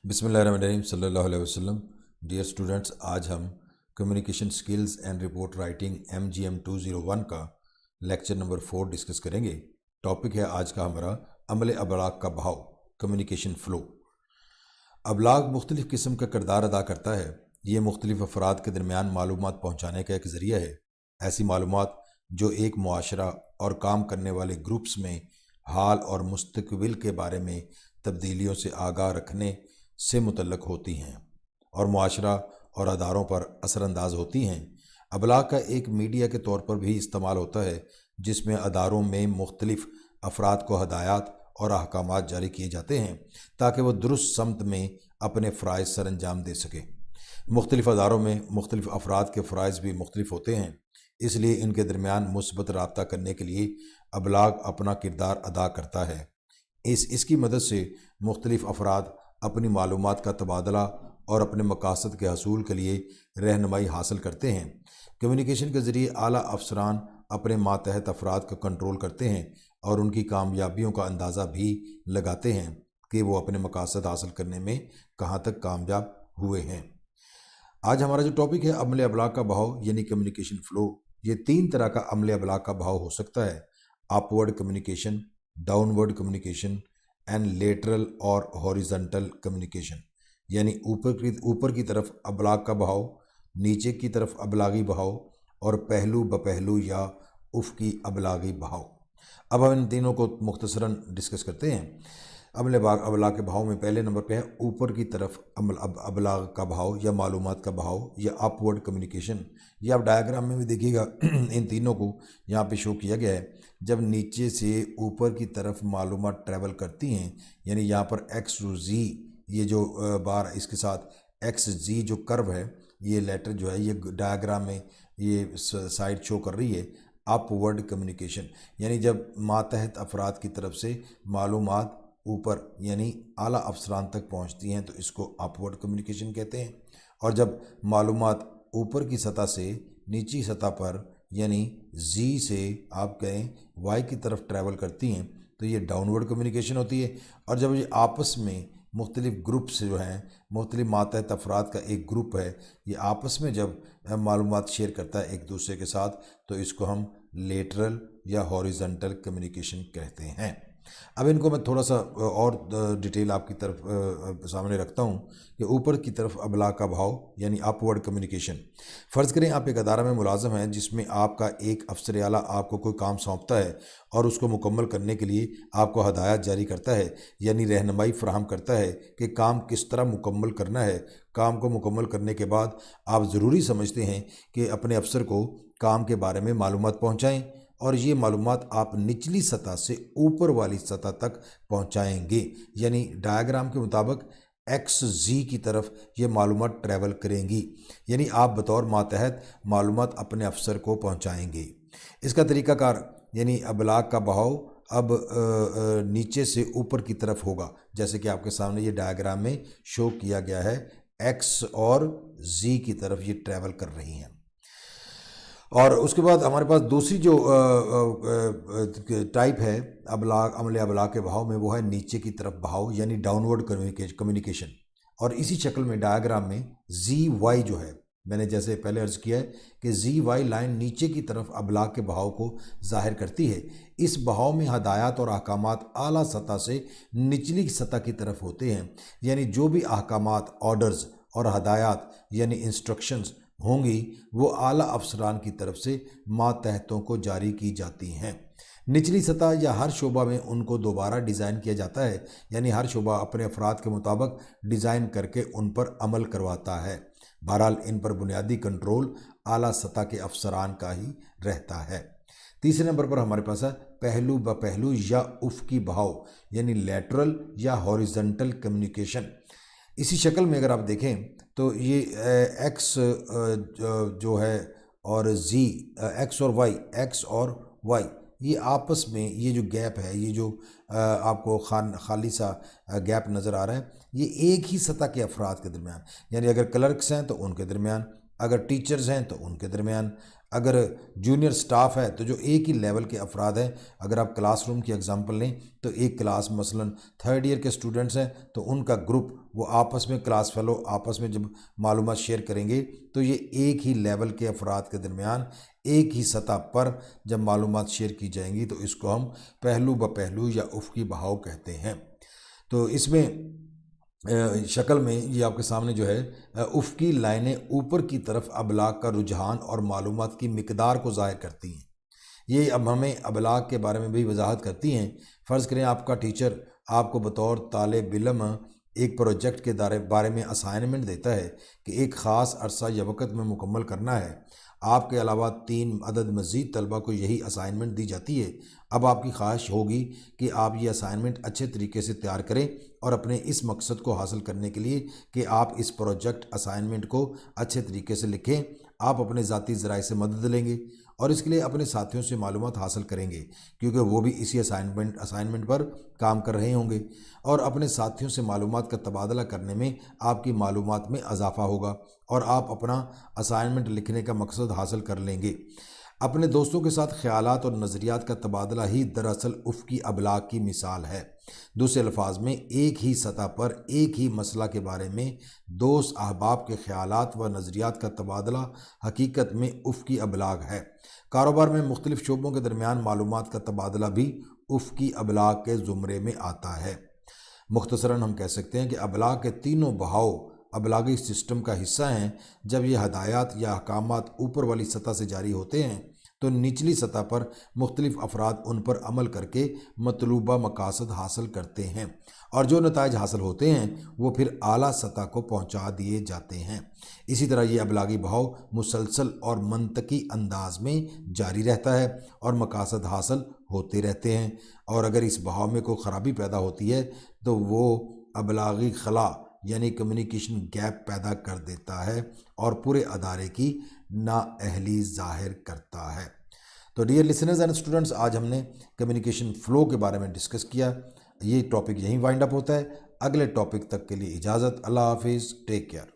बिस्मिल्लाहिर्रहमानिर्रहीम सल्लल्लाहु अलैहि वसल्लम। डियर स्टूडेंट्स, आज हम communication skills and report writing MGM 201 का लेक्चर नंबर 4 डिस्कस करेंगे। टॉपिक है आज का हमारा अमल अबलाग का बहाव, कम्युनिकेशन फ़्लो। अबलाग मुख्तलिफ़ किस्म का किरदार अदा करता है। ये मुख्तलिफ़ अफराद के दरमियान मालूमात पहुँचाने का एक ज़रिया है। ऐसी मालूमात जो एक मुआशरा और काम करने वाले ग्रुप्स में हाल और मुस्तकबिल के बारे में तब्दीलियों से आगाह रखने से मुतल्लक होती हैं और मुआशरा और अदारों पर असरअंदाज होती हैं। अबलाग का एक मीडिया के तौर पर भी इस्तेमाल होता है, जिसमें अदारों में मुख्तलिफ़ अफराद को हदायत और अहकामात जारी किए जाते हैं ताकि वह दुरुस्त समत में अपने फ़राइज़ सर अंजाम दे सकें। मुख्तलिफ़ अदारों में मुख्तलिफ़ अफराद के फ़राइज़ भी मुख्तलिफ़ होते हैं, इसलिए इनके दरमियान मुस्बत राब्ता करने के लिए अबलाग अपना किरदार अदा करता है। इसकी मदद से मुख्तलिफ़ अफराद अपनी मालूमात का तबादला और अपने मकासद के हसूल के लिए रहनुमाई हासिल करते हैं। कम्युनिकेशन के ज़रिए आला अफसरान अपने मातहत अफराद को कंट्रोल करते हैं और उनकी कामयाबियों का अंदाज़ा भी लगाते हैं कि वो अपने मकासद हासिल करने में कहाँ तक कामयाब हुए हैं। आज हमारा जो टॉपिक है अमल अबलाग का बहाव यानी कम्युनिकेशन फ़्लो। ये 3 तरह का अमल अबलाग का बहाव हो सकता है: upward communication, downward communication and lateral और हॉरिजॉन्टल कम्युनिकेशन। यानी ऊपर की तरफ अबलाग का बहाव, नीचे की तरफ अबलागी बहाव और पहलू बपहलू या उफ़क़ी अबलागी बहाव। अब हम इन तीनों को मुख्तसरन डिस्कस करते हैं। अबलाग के बहाव में पहले नंबर पे है ऊपर की तरफ अबलाग का बहाव या मालूमात का बहाव या अपवर्ड कम्युनिकेशन। ये आप डायग्राम में भी देखिएगा इन तीनों को यहाँ पे शो किया गया है। जब नीचे से ऊपर की तरफ मालूमात ट्रैवल करती हैं, यानी यहाँ पर एक्स टू जी, ये जो बार इसके साथ एक्स जी जो कर्व है, ये लेटर जो है ये डायग्राम में ये साइड शो कर रही है अपवर्ड कम्युनिकेशन। यानी जब मातहत अफराद की तरफ से मालूमात ऊपर यानी आला अफसरान तक पहुंचती हैं तो इसको अपवर्ड कम्युनिकेशन कहते हैं। और जब मालूमात ऊपर की सतह से नीची सतह पर यानी जी से आप कहें वाई की तरफ ट्रैवल करती हैं तो ये डाउनवर्ड कम्युनिकेशन होती है। और जब ये आपस में मुख्तलिफ़ ग्रुप्स जो हैं, मुख्तलिफ़ मातहत अफराद का एक ग्रुप है, ये आपस में जब मालूमात शेयर करता है एक दूसरे के साथ तो इसको हम लेटरल या हॉरिजॉन्टल कम्युनिकेशन कहते हैं। अब इनको मैं थोड़ा सा और डिटेल आपकी तरफ सामने रखता हूँ कि ऊपर की तरफ अबलाग का बहाव यानी अपवर्ड कम्युनिकेशन। फ़र्ज़ करें आप एक अदारा में मुलाज़म हैं जिसमें आपका एक अफसर आला आपको कोई काम सौंपता है और उसको मुकम्मल करने के लिए आपको हदायत जारी करता है यानी रहनुमाई फ़राहम करता है कि काम किस तरह मुकम्मल करना है। काम को मुकम्मल करने के बाद आप ज़रूरी समझते हैं कि अपने अफसर को काम के बारे में मालूमात पहुँचाएँ और ये मालूमात आप निचली सतह से ऊपर वाली सतह तक पहुंचाएंगे। यानी डायग्राम के मुताबिक एक्स जी की तरफ ये मालूमात ट्रैवल करेंगी, यानी आप बतौर मातहत मालूमात अपने अफसर को पहुंचाएंगे। इसका तरीक़ाकार यानी अबलाग का बहाव अब नीचे से ऊपर की तरफ होगा, जैसे कि आपके सामने ये डायग्राम में शो किया गया है। एक्स और जी की तरफ ये ट्रैवल कर रही हैं। और उसके बाद हमारे पास दूसरी जो टाइप है अमल अबलाग के बहाव में, वो है नीचे की तरफ बहाव यानी डाउनवर्ड कम्युनिकेशन। और इसी शक्ल में डायग्राम में जी वाई जो है, मैंने जैसे पहले अर्ज़ किया है कि जी वाई लाइन नीचे की तरफ अबलाग के बहाव को ज़ाहिर करती है। इस बहाव में हदायत और अहकामात आला सतह से निचली सतह की तरफ होते हैं, यानी जो भी अहकामात, ऑर्डर्स और हदायत यानी इंस्ट्रक्शंस होंगी वो आला अफसरान की तरफ से मातहतों को जारी की जाती हैं। निचली सतह या हर शोबा में उनको दोबारा डिज़ाइन किया जाता है, यानी हर शोबा अपने अफराद के मुताबिक डिज़ाइन करके उन पर अमल करवाता है। बहरहाल इन पर बुनियादी कंट्रोल आला सतह के अफसरान का ही रहता है। तीसरे नंबर पर हमारे पास है पहलू ब पहलू या उफ़क़ी बहाव यानी लेटरल या हॉरिजॉन्टल कम्युनिकेशन। इसी शक्ल में अगर आप देखें तो ये एक्स जो है और जी, एक्स और वाई ये आपस में ये जो गैप है, ये जो आपको खाली सा गैप नज़र आ रहा है, ये एक ही सतह के अफराद के दरमियान, यानी अगर क्लर्क्स हैं तो उनके दरमियान, اگر ٹیچرز ہیں تو ان کے درمیان، اگر جونیئر سٹاف ہے تو جو ایک ہی لیول کے افراد ہیں، اگر آپ کلاس روم کی اگزامپل لیں تو ایک کلاس مثلاً 3rd ایئر کے اسٹوڈنٹس ہیں تو ان کا گروپ وہ آپس میں کلاس فیلو آپس میں جب معلومات شیئر کریں گے تو یہ ایک ہی لیول کے افراد کے درمیان ایک ہی سطح پر جب معلومات شیئر کی جائیں گی تو اس کو ہم پہلو بپہلو یا افقی بہاؤ کہتے ہیں۔ تو اس میں شکل میں یہ آپ کے سامنے جو ہے افقی لائنیں اوپر کی طرف ابلاغ کا رجحان اور معلومات کی مقدار کو ظاہر کرتی ہیں۔ یہ اب ہمیں ابلاغ کے بارے میں بھی وضاحت کرتی ہیں۔ فرض کریں آپ کا ٹیچر آپ کو بطور طالب علم ایک پروجیکٹ کے بارے میں اسائنمنٹ دیتا ہے کہ ایک خاص عرصہ یا وقت میں مکمل کرنا ہے۔ آپ کے علاوہ 3 عدد مزید طلبہ کو یہی اسائنمنٹ دی جاتی ہے۔ اب آپ کی خواہش ہوگی کہ آپ یہ اسائنمنٹ اچھے طریقے سے تیار کریں اور اپنے اس مقصد کو حاصل کرنے کے لیے کہ آپ اس پروجیکٹ اسائنمنٹ کو اچھے طریقے سے لکھیں، آپ اپنے ذاتی ذرائع سے مدد لیں گے اور اس کے لیے اپنے ساتھیوں سے معلومات حاصل کریں گے کیونکہ وہ بھی اسی اسائنمنٹ پر کام کر رہے ہوں گے، اور اپنے ساتھیوں سے معلومات کا تبادلہ کرنے میں آپ کی معلومات میں اضافہ ہوگا اور آپ اپنا اسائنمنٹ لکھنے کا مقصد حاصل کر لیں گے۔ اپنے دوستوں کے ساتھ خیالات اور نظریات کا تبادلہ ہی دراصل افقی ابلاغ کی مثال ہے۔ دوسرے الفاظ میں ایک ہی سطح پر ایک ہی مسئلہ کے بارے میں دوست احباب کے خیالات و نظریات کا تبادلہ حقیقت میں افقی ابلاغ ہے۔ کاروبار میں مختلف شعبوں کے درمیان معلومات کا تبادلہ بھی افقی ابلاغ کے زمرے میں آتا ہے۔ مختصراً ہم کہہ سکتے ہیں کہ ابلاغ کے تینوں بہاؤ ابلاغی سسٹم کا حصہ ہیں۔ جب یہ ہدایات یا احکامات اوپر والی سطح سے جاری ہوتے ہیں تو نچلی سطح پر مختلف افراد ان پر عمل کر کے مطلوبہ مقاصد حاصل کرتے ہیں اور جو نتائج حاصل ہوتے ہیں وہ پھر اعلیٰ سطح کو پہنچا دیے جاتے ہیں۔ اسی طرح یہ ابلاغی بہاؤ مسلسل اور منطقی انداز میں جاری رہتا ہے اور مقاصد حاصل ہوتے رہتے ہیں، اور اگر اس بہاؤ میں کوئی خرابی پیدا ہوتی ہے تو وہ ابلاغی خلا یعنی کمیونیکیشن گیپ پیدا کر دیتا ہے اور پورے ادارے کی نااہلی ظاہر کرتا ہے۔ تو ڈیئر لسنرز اینڈ اسٹوڈنٹس، آج ہم نے کمیونیکیشن فلو کے بارے میں ڈسکس کیا۔ یہ ٹاپک یہیں وائنڈ اپ ہوتا ہے۔ اگلے ٹاپک تک کے لیے اجازت۔ اللہ حافظ، ٹیک کیئر۔